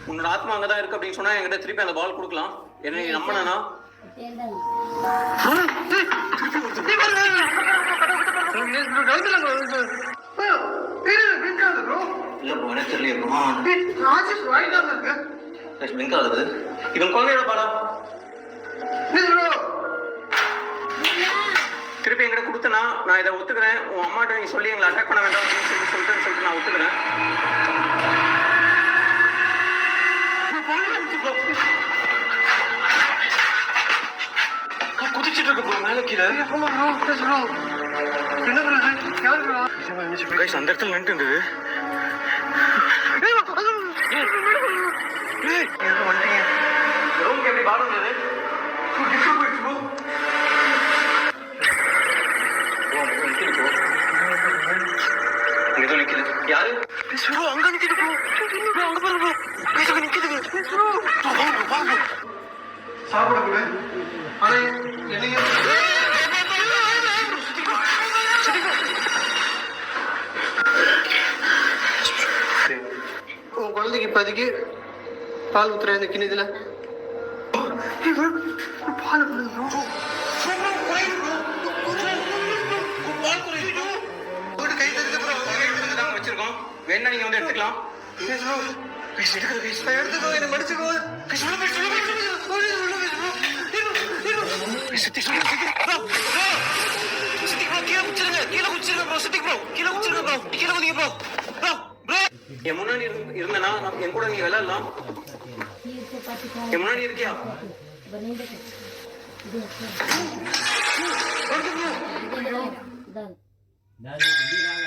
உன்னோட ஆத்மா அங்கதான் இருக்கு அப்படின்னு சொன்னா என்கிட்ட திருப்பி அந்த பால் கொடுக்கலாம். என்ன நீ நம்பினா இல்ல போ, எனக்கு தெரியலையா பிங்க் ஆகுது. இவன் குழந்தையோட பாடா திருப்பி என்கிட்ட கொடுத்தனா நான் இதை ஒத்துக்கிறேன். உன் அம்மாட்ட நீ சொல்லி எங்களை அட்டாக் பண்ண வேண்டாம் அப்படின்னு சொல்லிட்டு நான் ஒத்துக்கிறேன். குதிச்சிட்டு இருக்கு ப்ரோ, மேல கீழே. அந்த இடத்துல நின்று இருந்தது. ரூம்க்கு எப்படி பாடம் இருந்தது? யாரு அங்க நிக்குது ப்ரோ, அங்க பாருங்க ப்ரோ, நிக்குது. சாப்பிட கூட ஆனா என்னைய உன் குழந்தைக்கு இப்போதைக்கு பால் ஊத்துற இந்த கிணத்துல பால் வச்சிருக்கோம். வேணா நீங்க வந்து எடுத்துக்கலாம். எடுத்துக்கோ, என்ன மடிச்சுக்கோ. என் முன்னாடி இருந்தனா என் கூட நீங்க விளையாடலாம். என் முன்னாடி இருக்கியா? Dale.